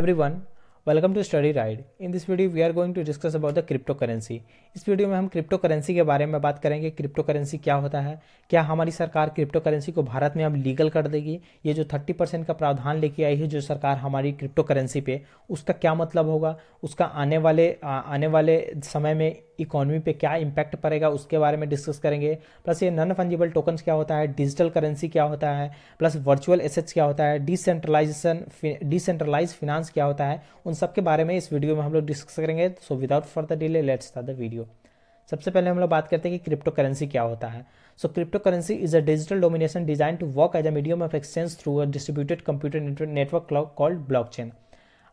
everyone, welcome to Study Ride. In this video we are going to discuss about the cryptocurrency. इस video में हम crypto currency के बारे में बात करेंगे। क्रिप्टो करेंसी क्या होता है, क्या हमारी सरकार क्रिप्टो करेंसी को भारत में अब लीगल कर देगी। ये जो 30% का प्रावधान लेके आई है जो सरकार हमारी क्रिप्टो करेंसी पे, उसका क्या मतलब होगा, उसका आने वाले समय में इकोनॉमी पे क्या इम्पैक्ट पड़ेगा, उसके बारे में डिस्कस करेंगे। प्लस ये नॉन फंजिबल टोकन्स क्या होता है, डिजिटल करेंसी क्या होता है, प्लस वर्चुअल एसेट्स क्या होता है, डिसेंट्रलाइज फिनांस क्या होता है, उन सब के बारे में इस वीडियो में हम लोग डिस्कस करेंगे। So without further delay let's start the video. सबसे पहले हम लोग बात करते हैं कि क्रिप्टो करेंसी क्या होता है। So crypto currency is a digital domination design to work as a medium of exchange through a distributed computer network called blockchain.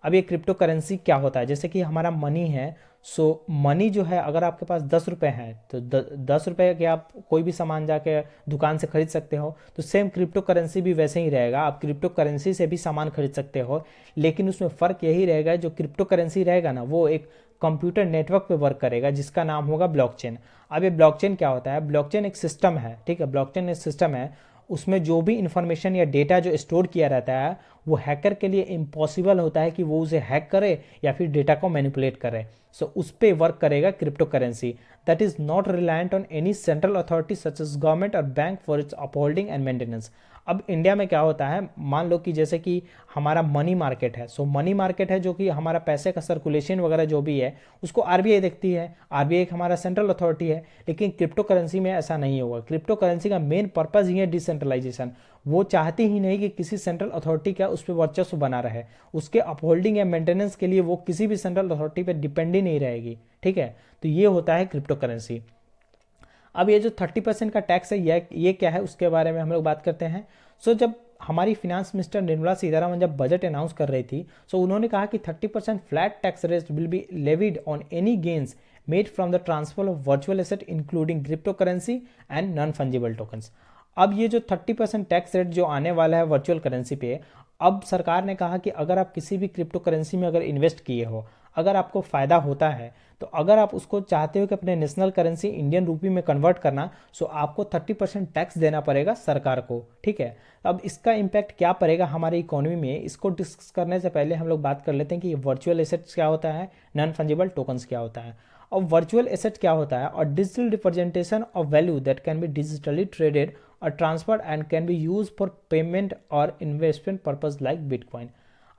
अब ये क्रिप्टो करेंसी क्या होता है, जैसे कि हमारा मनी है। सो मनी जो है, अगर आपके पास 10 रुपये हैं तो 10 रुपये के आप कोई भी सामान जाके दुकान से खरीद सकते हो। तो सेम क्रिप्टो करेंसी भी वैसे ही रहेगा, आप क्रिप्टो करेंसी से भी सामान खरीद सकते हो। लेकिन उसमें फ़र्क यही रहेगा, जो क्रिप्टो करेंसी रहेगा ना, वो एक कंप्यूटर नेटवर्क पे वर्क करेगा जिसका नाम होगा ब्लॉकचेन। अब ये ब्लॉकचेन क्या होता है, ब्लॉकचेन एक सिस्टम है, ठीक है। ब्लॉकचेन एक सिस्टम है, उसमें जो भी इंफॉर्मेशन या डेटा जो स्टोर किया रहता है वो हैकर के लिए इम्पॉसिबल होता है कि वो उसे हैक करे या फिर डेटा को मैनिपुलेट करे। सो उस पर वर्क करेगा crypto currency that is not reliant on any central authority such as government और bank for its upholding and maintenance. अब इंडिया में क्या होता है, मान लो कि जैसे कि हमारा मनी मार्केट है। सो मनी मार्केट है जो कि हमारा पैसे का सर्कुलेशन वगैरह जो भी है उसको आरबीआई देखती है। आरबीआई एक हमारा सेंट्रल अथॉरिटी है। लेकिन क्रिप्टो करेंसी में ऐसा नहीं होगा। क्रिप्टो करेंसी का मेन पर्पज ही है डिसेंट्रलाइजेशन। वो चाहती ही नहीं कि किसी सेंट्रल अथॉरिटी का उस पर वर्चस्व बना रहे। उसके अपहोल्डिंग या मेंटेनेंस के लिए वो किसी भी सेंट्रल अथॉरिटी पर डिपेंड ही नहीं रहेगी, ठीक है। तो ये होता है क्रिप्टो करेंसी। अब ये जो 30% का टैक्स है ये क्या है, उसके बारे में हम लोग बात करते हैं। सो जब हमारी फिनांस मिनिस्टर निर्मला सीतारमण जब बजट अनाउंस कर रही थी, सो उन्होंने कहा कि 30% flat tax rate will be levied on any gains made from the transfer of virtual asset including crypto currency and non fungible tokens. अब ये जो 30% टैक्स रेट जो आने वाला है वर्चुअल करेंसी पे, अब सरकार ने कहा कि अगर आप किसी भी क्रिप्टो करेंसी में अगर इन्वेस्ट किए हो, अगर आपको फ़ायदा होता है, तो अगर आप उसको चाहते हो कि अपने नेशनल करेंसी इंडियन रूपी में कन्वर्ट करना, सो आपको 30% टैक्स देना पड़ेगा सरकार को, ठीक है। अब इसका इम्पैक्ट क्या पड़ेगा हमारी इकोनॉमी में, इसको डिस्कस करने से पहले हम लोग बात कर लेते हैं कि वर्चुअल एसेट्स क्या होता है, नॉन फंजिबल टोकन्स क्या होता है। और वर्चुअल एसेट क्या होता है, और digital representation of value that can be digitally traded और transferred and can be use for payment और इन्वेस्टमेंट पर्पज लाइक बिटकॉइन।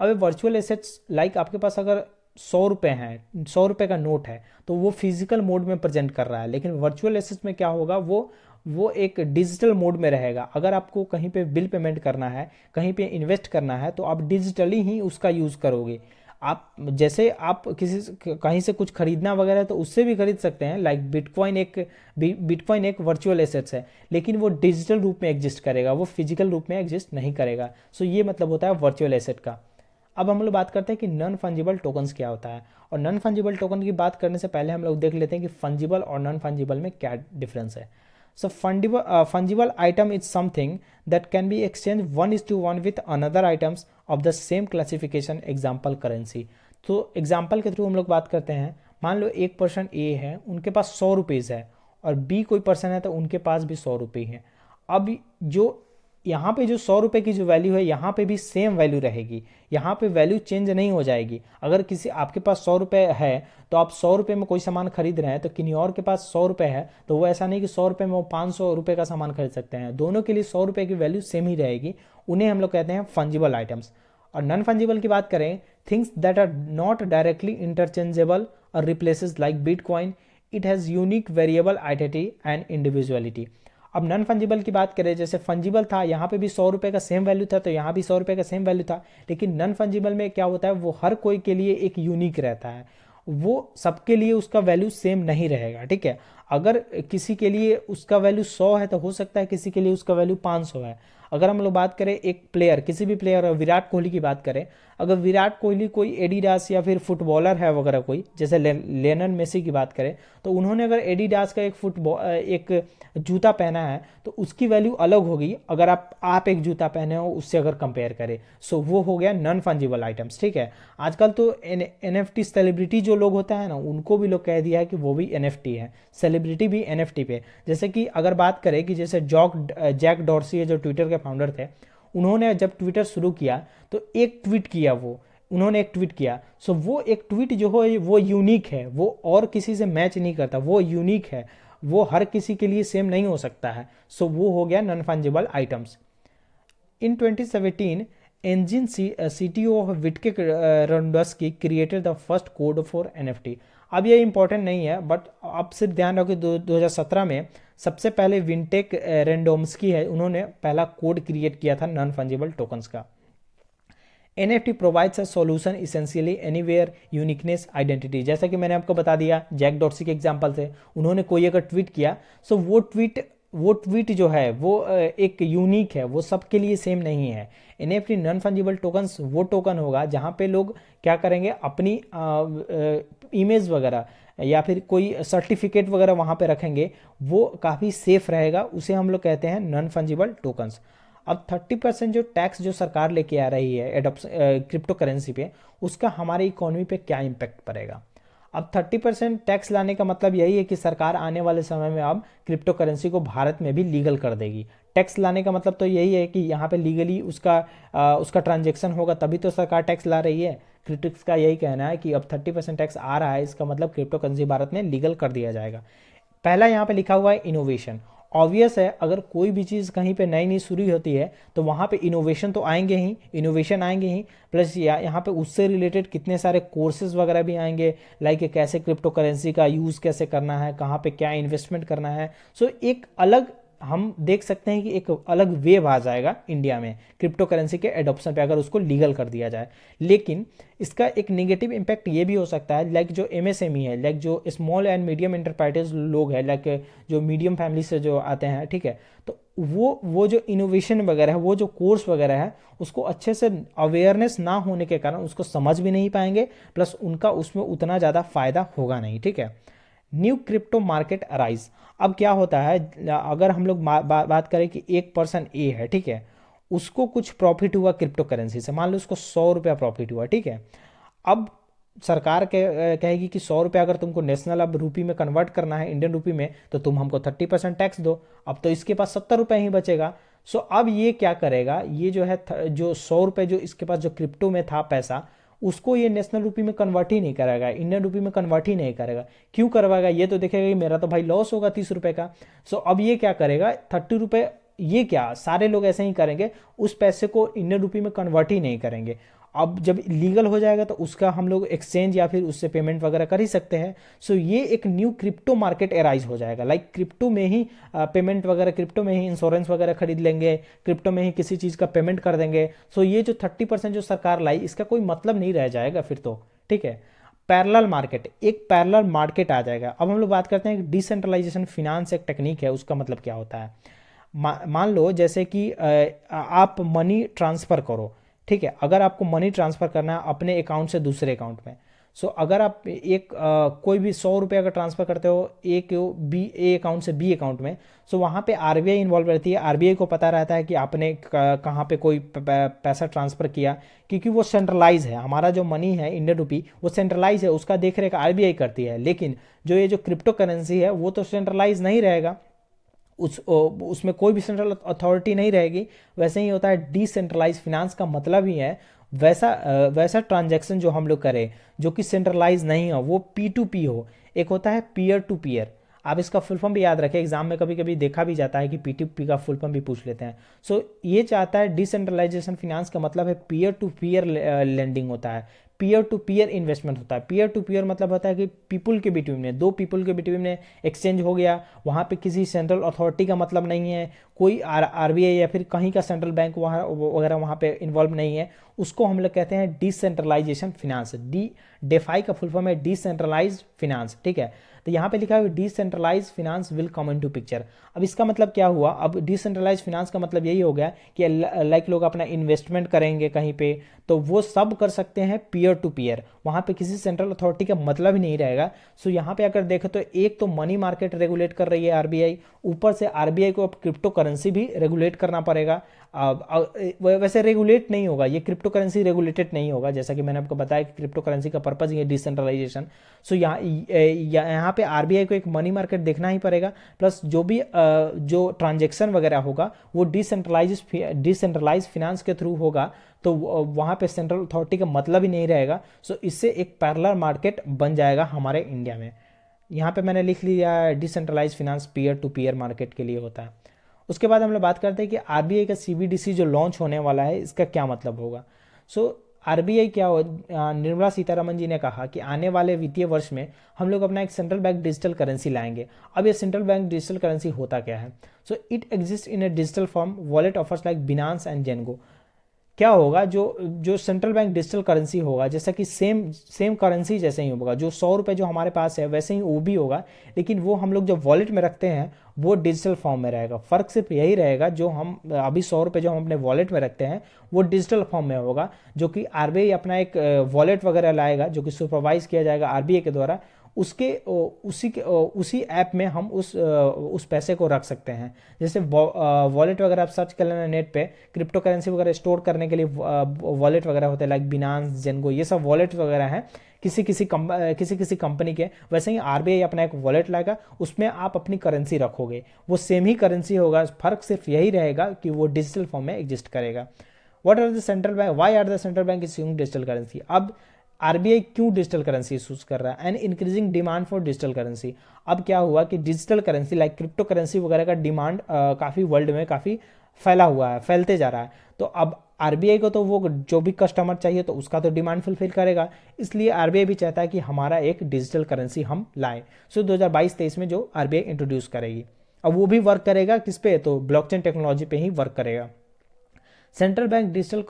अब वर्चुअल एसेट्स लाइक आपके पास अगर 100 रुपये हैं, 100 रुपये का नोट है, तो वो फिजिकल मोड में प्रेजेंट कर रहा है। लेकिन वर्चुअल एसेट्स में क्या होगा, वो एक डिजिटल मोड में रहेगा। अगर आपको कहीं पे बिल पेमेंट करना है, कहीं पे इन्वेस्ट करना है, तो आप डिजिटली ही उसका यूज़ करोगे। आप जैसे आप कहीं से कुछ खरीदना वगैरह तो उससे भी खरीद सकते हैं। लाइक बिटकॉइन एक वर्चुअल एसेट्स है, लेकिन वो डिजिटल रूप में एग्जिस्ट करेगा, वो फिजिकल रूप में एग्जिस्ट नहीं करेगा। सो ये मतलब होता है वर्चुअल एसेट का। अब हम लोग बात करते हैं कि नॉन फंजिबल टोकन्स क्या होता है। और नॉन फंजिबल टोकन की बात करने से पहले हम लोग देख लेते हैं कि फंजिबल और नॉन फंजिबल में क्या डिफरेंस है। So fungible item is something that can be exchange 1:1 with another items of the same classification, example currency. तो एग्जाम्पल के थ्रू हम लोग बात करते हैं। मान लो एक पर्सन ए है, उनके पास 100 रुपीज़ है, और बी कोई पर्सन है तो उनके पास भी 100 रुपये हैं। अब जो यहाँ पे जो 100 रुपये की जो वैल्यू है, यहाँ पे भी सेम वैल्यू रहेगी। यहाँ पे वैल्यू चेंज नहीं हो जाएगी। अगर किसी आपके पास 100 रुपये है, तो आप 100 रुपये में कोई सामान खरीद रहे हैं, तो किन्हीं और के पास 100 रुपये है, तो वो ऐसा नहीं कि 100 रुपये में वो 500 रुपये का सामान खरीद सकते हैं। दोनों के लिए 100 रुपये की वैल्यू सेम ही रहेगी। उन्हें हम लोग कहते हैं फंजिबल आइटम्स। और नॉन फंजिबल की बात करें, things that are not directly interchangeable और replaces like bitcoin, it has unique variable identity and individuality. अब नॉन फंजिबल की बात करें, जैसे फंजिबल था, यहाँ पे भी 100 रुपये का सेम वैल्यू था, तो यहाँ भी 100 रुपये का सेम वैल्यू था। लेकिन नॉन फंजिबल में क्या होता है, वो हर कोई के लिए एक यूनिक रहता है, वो सबके लिए उसका वैल्यू सेम नहीं रहेगा, ठीक है। अगर किसी के लिए उसका वैल्यू 100 है, तो हो सकता है किसी के लिए उसका वैल्यू 500 है। अगर हम लोग बात करें एक प्लेयर, किसी भी प्लेयर, विराट कोहली की बात करें, अगर विराट कोहली कोई एडिडास या फिर फुटबॉलर है वगैरह कोई, जैसे लेनल मेसी की बात करें, तो उन्होंने अगर एडिडास का एक जूता पहना है, तो उसकी वैल्यू अलग होगी अगर आप एक जूता पहने हो उससे अगर कंपेयर करें। सो वो हो गया नॉन फंजिबल आइटम्स, ठीक है। आजकल तो NFT सेलिब्रिटी जो लोग होता है ना, उनको भी लोग कह दिया है कि वो भी NFT है, सेलिब्रिटी भी NFT पे। जैसे कि अगर बात करें कि जैसे जैक डॉर्सी है जो ट्विटर के फाउंडर थे, उन्होंने जब ट्विटर शुरू किया तो एक ट्वीट किया, वो उन्होंने एक ट्वीट किया। सो वो एक ट्वीट जो हो वो यूनिक है, वो और किसी से मैच नहीं करता, वो यूनिक है, वो हर किसी के लिए सेम नहीं हो सकता है। सो वो हो गया non fungible items. In 2017 engine CTO of Vitke Rondowski created the first code for NFT। अब ये इंपॉर्टेंट नहीं है, बट आप सिर्फ ध्यान रखो कि 2017 में सबसे पहले विंटेक रेंडोम्स्की है, उन्होंने पहला कोड क्रिएट किया था नॉन फंजिबल टोकन्स का। NFT provides a solution essentially anywhere uniqueness identity. जैसा कि मैंने आपको बता दिया जैक डॉट्सी के एग्जांपल से, उन्होंने कोई अगर ट्वीट किया, सो वो ट्वीट जो है वो एक यूनिक है, वो सबके लिए सेम नहीं है। NFT नॉन फंजिबल टोकन्स वो टोकन होगा जहाँ पे लोग क्या करेंगे, अपनी इमेज वगैरह या फिर कोई सर्टिफिकेट वगैरह वहाँ पे रखेंगे, वो काफ़ी सेफ रहेगा, उसे हम लोग कहते हैं नॉन फंजिबल टोकन्स। अब 30% जो टैक्स जो सरकार लेके आ रही है एडॉप्शन क्रिप्टो करेंसी पे, उसका हमारे इकोनॉमी पे क्या इम्पैक्ट पड़ेगा। अब 30% टैक्स लाने का मतलब यही है कि सरकार आने वाले समय में अब क्रिप्टो करेंसी को भारत में भी लीगल कर देगी। टैक्स लाने का मतलब तो यही है कि यहाँ पे लीगली उसका ट्रांजेक्शन होगा, तभी तो सरकार टैक्स ला रही है। क्रिटिक्स का यही कहना है कि अब 30% टैक्स आ रहा है, इसका मतलब क्रिप्टो करेंसी भारत में लीगल कर दिया जाएगा। पहला यहाँ पे लिखा हुआ है इनोवेशन। ऑब्वियस है, अगर कोई भी चीज़ कहीं पे नई नई शुरू होती है तो वहाँ पे इनोवेशन तो आएंगे ही, इनोवेशन आएंगे ही, प्लस यहाँ पे उससे रिलेटेड कितने सारे कोर्सेज वगैरह भी आएंगे, लाइक कैसे क्रिप्टो करेंसी का यूज़ कैसे करना है, कहाँ पे क्या इन्वेस्टमेंट करना है। सो एक अलग हम देख सकते हैं कि एक अलग वेव आ जाएगा इंडिया में क्रिप्टो करेंसी के एडॉप्शन पे, अगर उसको लीगल कर दिया जाए। लेकिन इसका एक नेगेटिव इम्पैक्ट ये भी हो सकता है, लाइक जो MSME है, लाइक जो स्मॉल एंड मीडियम एंटरप्राइजेज लोग हैं, लाइक जो मीडियम फैमिली से जो आते हैं, ठीक है, तो वो जो इनोवेशन वगैरह है, वो जो कोर्स वगैरह है, उसको अच्छे से अवेयरनेस ना होने के कारण उसको समझ भी नहीं पाएंगे, प्लस उनका उसमें उतना ज़्यादा फायदा होगा नहीं, ठीक है। New crypto market arise. अब क्या होता है, अगर हम लोग बात करें कि एक पर्सन ए है, ठीक है, उसको कुछ प्रॉफिट हुआ क्रिप्टो करेंसी से, मान लो उसको 100 रुपया प्रॉफिट हुआ, ठीक है। अब सरकार कहेगी कि 100 रुपया अगर तुमको नेशनल अब रूपी में कन्वर्ट करना है, इंडियन रूपी में, तो तुम हमको 30% टैक्स दो। अब तो इसके पास 70 रुपये ही बचेगा। सो अब ये क्या करेगा, ये जो है जो 100 रुपये जो इसके पास जो क्रिप्टो में था पैसा, उसको ये नेशनल रूपी में कन्वर्ट ही नहीं करेगा, इंडियन रूपी में कन्वर्ट ही नहीं करेगा। क्यों करवाएगा, ये तो देखेगा कि मेरा तो भाई लॉस होगा 30 रुपये का। सो अब ये क्या करेगा, 30 रुपये, ये क्या सारे लोग ऐसे ही करेंगे, उस पैसे को इंडियन रूपी में कन्वर्ट ही नहीं करेंगे। अब जब लीगल हो जाएगा तो उसका हम लोग एक्सचेंज या फिर उससे पेमेंट वगैरह कर ही सकते हैं। सो ये एक न्यू क्रिप्टो मार्केट एराइज हो जाएगा, लाइक क्रिप्टो में ही पेमेंट वगैरह, क्रिप्टो में ही इंश्योरेंस वगैरह खरीद लेंगे, क्रिप्टो में ही किसी चीज़ का पेमेंट कर देंगे। सो ये जो 30% जो सरकार लाई, इसका कोई मतलब नहीं रह जाएगा फिर तो, ठीक है। पैरेलल मार्केट, एक पैरेलल मार्केट आ जाएगा। अब हम लोग बात करते हैं डिसेंट्रलाइजेशन फिनांस एक टेक्निक है, उसका मतलब क्या होता है। मान लो जैसे कि आप मनी ट्रांसफ़र करो, ठीक है, अगर आपको मनी ट्रांसफ़र करना है अपने अकाउंट से दूसरे अकाउंट में, सो अगर आप कोई भी 100 रुपये अगर ट्रांसफ़र करते हो ए अकाउंट से बी अकाउंट में, सो वहाँ पे RBI इन्वॉल्व रहती है। RBI को पता रहता है कि आपने कहाँ पे कोई पैसा ट्रांसफ़र किया, क्योंकि वो सेंट्रलाइज है। हमारा जो मनी है इंडियन रूपी, वो सेंट्रलाइज है, उसका देख रेख RBI करती है। लेकिन जो ये जो क्रिप्टो करेंसी है, वो तो सेंट्रलाइज नहीं रहेगा, उसमें कोई भी सेंट्रल अथॉरिटी नहीं रहेगी। वैसे ही होता है डिसेंट्रलाइज फिनांस का मतलब ही है वैसा ट्रांजैक्शन जो हम लोग करें जो कि सेंट्रलाइज नहीं हो, वो P2P हो। एक होता है पीयर टू पीयर, आप इसका फुल फॉर्म भी याद रखें, एग्जाम में कभी कभी देखा भी जाता है कि P2P का फुल फॉर्म भी पूछ लेते हैं। सो ये चाहता है डिसेंट्रलाइजेशन फिनांस का मतलब है पीयर टू पीयर लेंडिंग होता है, पीयर टू पीयर इन्वेस्टमेंट होता है। पीयर टू पीयर मतलब होता है कि पीपुल के बिटवीन में, दो पीपुल के बिटवीन में एक्सचेंज हो गया, वहाँ पे किसी सेंट्रल अथॉरिटी का मतलब नहीं है, कोई RBI या फिर कहीं का सेंट्रल बैंक वहाँ वगैरह वहाँ पे इन्वॉल्व नहीं है। उसको हम लोग कहते हैं डिसेंट्रलाइजेशन फिनांस। डेफाई का फुल फॉर्म है डिसेंट्रलाइज्ड फिनांस, ठीक है। तो यहाँ पे लिखा है decentralise finance will come into picture. अब इसका मतलब क्या हुआ, अब डिसेंट्रलाइज फिनांस का मतलब यही हो गया कि लाइक लोग अपना इन्वेस्टमेंट करेंगे कहीं पे, तो वो सब कर सकते हैं पीयर टू पीयर, वहाँ पे किसी सेंट्रल अथॉरिटी का मतलब ही नहीं रहेगा। सो यहाँ पे अगर देखें तो एक तो मनी मार्केट रेगुलेट कर रही है RBI, ऊपर से RBI को अब क्रिप्टो करेंसी भी रेगुलेट करना पड़ेगा। वैसे रेगुलेट नहीं होगा, ये क्रिप्टो करेंसी रेगुलेटेड नहीं होगा, जैसा कि मैंने आपको बताया कि क्रिप्टो करेंसी का पर्पज ही है डिसेंट्रलाइजेशन। सो यहाँ पे RBI को एक मनी मार्केट देखना ही पड़ेगा, प्लस जो भी जो ट्रांजेक्शन वगैरह होगा वो डिसेंट्रलाइज फिनांस के थ्रू होगा। तो वहाँ पे सेंट्रल अथॉरिटी का मतलब ही नहीं रहेगा। सो इससे एक पैरेलल मार्केट बन जाएगा हमारे इंडिया में। यहाँ पे मैंने लिख लिया decentralise finance peer to peer market के लिए होता है। उसके बाद हम लोग बात करते हैं कि आरबीआई का सीबीडीसी जो लॉन्च होने वाला है इसका क्या मतलब होगा। सो आरबीआई क्या हो, निर्मला सीतारमन जी ने कहा कि आने वाले वित्तीय वर्ष में हम लोग अपना एक सेंट्रल बैंक डिजिटल करेंसी लाएंगे। अब ये सेंट्रल बैंक डिजिटल करेंसी होता क्या है। So it exist in a digital form, wallet offers like Binance and Zengo. क्या होगा, जो जो सेंट्रल बैंक डिजिटल करेंसी होगा, जैसा कि सेम सेम करेंसी जैसे ही होगा, जो 100 रुपये जो हमारे पास है वैसे ही वो भी होगा, लेकिन वो हम लोग जब वॉलेट में रखते हैं वो डिजिटल फॉर्म में रहेगा। फ़र्क सिर्फ यही रहेगा, जो हम अभी 100 रुपये जो हम अपने वॉलेट में रखते हैं वो डिजिटल फॉर्म में होगा, जो कि आरबीआई अपना एक वॉलेट वगैरह लाएगा जो कि सुपरवाइज किया जाएगा आरबीआई के द्वारा। उसके उसी ऐप में हम उस पैसे को रख सकते हैं। जैसे वॉलेट वगैरह आप सर्च कर लेना नेट पे, क्रिप्टो करेंसी वगैरह स्टोर करने के लिए वॉलेट वगैरह होते हैं लाइक बिनांस, जेनको, ये सब वॉलेट वगैरह हैं किसी किसी कंपनी के। वैसे ही आरबीआई अपना एक वॉलेट लाएगा, उसमें आप अपनी करेंसी रखोगे, वो सेम ही करेंसी होगा, फर्क सिर्फ यही रहेगा कि वो डिजिटल फॉर्म में एग्जिस्ट करेगा। What are the central bank, why are the central bank is using digital currency. अब आरबीआई क्यों डिजिटल करेंसी यूज कर रहा है, and increasing demand for digital currency. अब क्या हुआ कि digital currency like crypto currency वगैरह का डिमांड काफ़ी वर्ल्ड में काफ़ी फैला हुआ है, फैलते जा रहा है। तो अब आरबीआई को तो वो जो भी कस्टमर चाहिए तो उसका तो डिमांड फुलफिल करेगा, इसलिए आरबीआई भी चाहता है कि हमारा एक डिजिटल करेंसी हम लाएं। सो 2022-23 में जो आरबीआई इंट्रोड्यूस करेगी, अब वो भी वर्क करेगा किस पे, तो ब्लॉकचेन टेक्नोलॉजी पे ही वर्क करेगा। सेंट्रल बैंक डिजिटल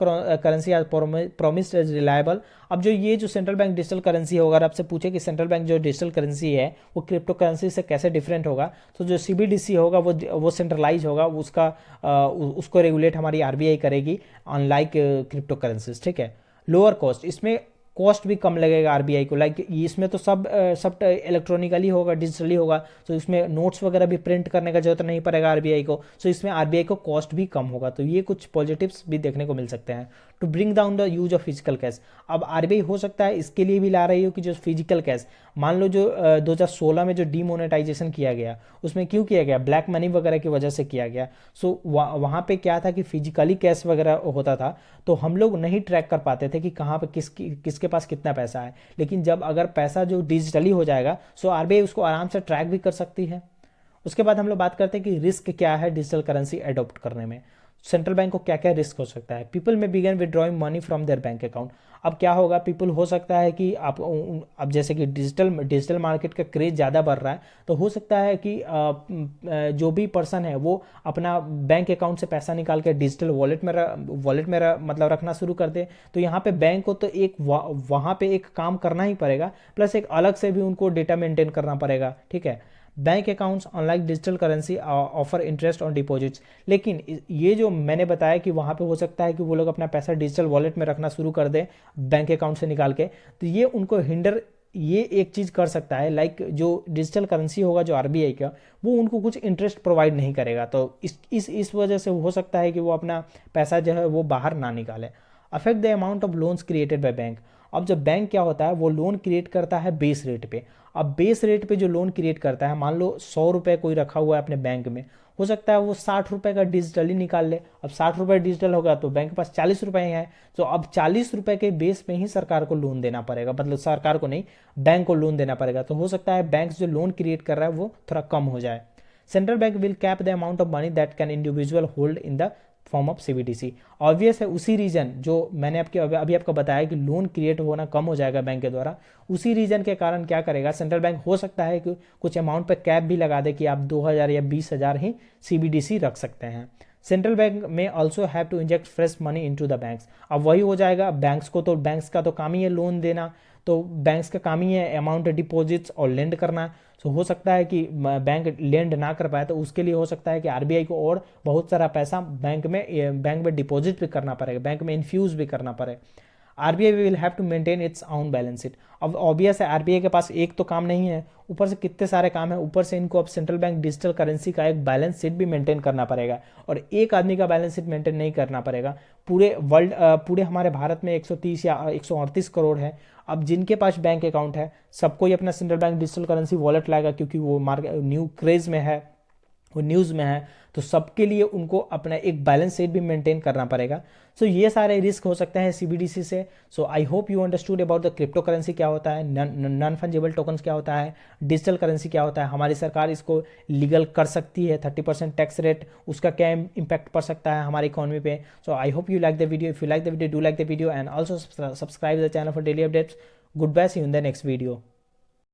करेंसी आज प्रोमिस्ड एज रिलायबल। अब जो ये जो सेंट्रल बैंक डिजिटल करेंसी होगा, अगर आपसे पूछे कि सेंट्रल बैंक जो डिजिटल करेंसी है वो क्रिप्टो करेंसी से कैसे डिफरेंट होगा, तो जो सीबीडीसी होगा वो सेंट्रलाइज होगा, उसको रेगुलेट हमारी आरबीआई करेगी, अनलाइक क्रिप्टो करेंसीज। ठीक है, लोअर कॉस्ट, इसमें कॉस्ट भी कम लगेगा आरबीआई को। लाइक इसमें तो सब इलेक्ट्रॉनिकली होगा, डिजिटली होगा, तो इसमें नोट्स वगैरह भी प्रिंट करने का जरूरत नहीं पड़ेगा आरबीआई को। सो इसमें आरबीआई को कॉस्ट भी कम होगा। तो ये कुछ पॉजिटिव्स भी देखने को मिल सकते हैं। To bring down the use of physical cash, अब आरबीआई हो सकता है इसके लिए भी ला रही हो कि जो फिजिकल कैश, मान लो जो 2016 में जो डीमोनेटाइजेशन किया गया, उसमें क्यों किया गया, ब्लैक मनी वगैरह की वजह से किया गया। सो वहाँ पे क्या था कि फिजिकली कैश वगैरह होता था, तो हम लोग नहीं ट्रैक कर पाते थे कि कहाँ पे किसके पास कितना पैसा है। लेकिन जब अगर पैसा जो डिजिटली हो जाएगा, सो आरबीआई उसको आराम से ट्रैक भी कर सकती है। उसके बाद हम लोग बात करते हैं कि रिस्क क्या है डिजिटल करेंसी अडॉप्ट करने में। सेंट्रल बैंक को क्या क्या रिस्क हो सकता है। पीपल में begin withdrawing money from their bank account. अब क्या होगा, पीपल हो सकता है कि आप अब जैसे कि डिजिटल मार्केट का क्रेज ज़्यादा बढ़ रहा है, तो हो सकता है कि जो भी पर्सन है वो अपना बैंक अकाउंट से पैसा निकाल के डिजिटल वॉलेट में मतलब रखना शुरू कर दे। तो यहाँ पे बैंक को तो एक वहाँ पे एक काम करना ही पड़ेगा, प्लस एक अलग से भी उनको डेटा मेंटेन करना पड़ेगा। ठीक है, bank accounts unlike digital currency offer interest on deposits. लेकिन ये जो मैंने बताया कि वहाँ पे हो सकता है कि वो लोग अपना पैसा डिजिटल वॉलेट में रखना शुरू कर दें बैंक अकाउंट से निकाल के, तो ये उनको ये एक चीज़ कर सकता है, लाइक जो डिजिटल करेंसी होगा जो आरबीआई का, वो उनको कुछ इंटरेस्ट प्रोवाइड नहीं करेगा। तो इस वजह से हो सकता है कि वो अपना पैसा जो है वो बाहर ना निकाले। Affect the amount of loans created by bank. अब जब बैंक क्या होता है, वो लोन क्रिएट करता है बेस रेट पे। अब बेस रेट पे जो लोन क्रिएट करता है, मान लो 100 रुपये कोई रखा हुआ है अपने बैंक में, हो सकता है वो 60 रुपये का डिजिटली निकाल ले। अब 60 रुपये डिजिटल होगा तो बैंक के पास 40 रुपये हैं, तो अब 40 रुपये के बेस में ही सरकार को लोन देना पड़ेगा, मतलब सरकार को नहीं, बैंक को लोन देना पड़ेगा। तो हो सकता है बैंक जो लोन क्रिएट कर रहा है वो थोड़ा कम हो जाए। Central bank will cap the amount of money that can individual hold in the form of CBDC. Obvious है, उसी रीजन जो मैंने अभी आपको बताया कि लोन क्रिएट होना कम हो जाएगा बैंक के द्वारा, उसी रीजन के कारण क्या करेगा सेंट्रल बैंक, हो सकता है कि कुछ अमाउंट पे कैप भी लगा दे कि आप 2000 या 20,000 ही सीबीडीसी रख सकते हैं। Central bank may also have to inject fresh money into the banks. अब वही हो जाएगा, बैंक्स का तो काम ही है लोन देना, तो बैंक्स का काम ही है अमाउंट डिपॉजिट्स और लेंड करना। तो हो सकता है कि बैंक लेंड ना कर पाए, तो उसके लिए हो सकता है कि आरबीआई को और बहुत सारा पैसा बैंक में डिपॉजिट भी करना पड़ेगा, बैंक में इन्फ्यूज भी करना पड़े। RBI will have to maintain its own balance sheet. अब ऑब्वियस है, आरबीआई के पास एक तो काम नहीं है, ऊपर से कितने सारे काम है, ऊपर से इनको अब सेंट्रल बैंक डिजिटल करेंसी का एक बैलेंस शीट भी मेंटेन करना पड़ेगा। और एक आदमी का बैलेंस शीट मेंटेन नहीं करना पड़ेगा, पूरे हमारे भारत में 130 या 138 करोड़ है। अब जिनके पास बैंक अकाउंट है सबको ही अपना central bank digital currency wallet लाएगा, क्योंकि वो मार्केट न्यू क्रेज में है, वो न्यूज़ में है, तो सबके लिए उनको अपना एक बैलेंस शेट भी मेंटेन करना पड़ेगा। सो ये सारे रिस्क हो सकते हैं सीबीडीसी से। So I hope you understood about the crypto currency क्या होता है, नॉन फंजिबल टोकन्स क्या होता है, डिजिटल करेंसी क्या होता है, हमारी सरकार इसको लीगल कर सकती है, 30% टैक्स रेट, उसका क्या इम्पैक्ट पड़ सकता है हमारी इकोनॉमी पे। So I hope you like the video. If you like the video, do like the video and also subscribe the channel for daily updates. Good bye, see you in the next video.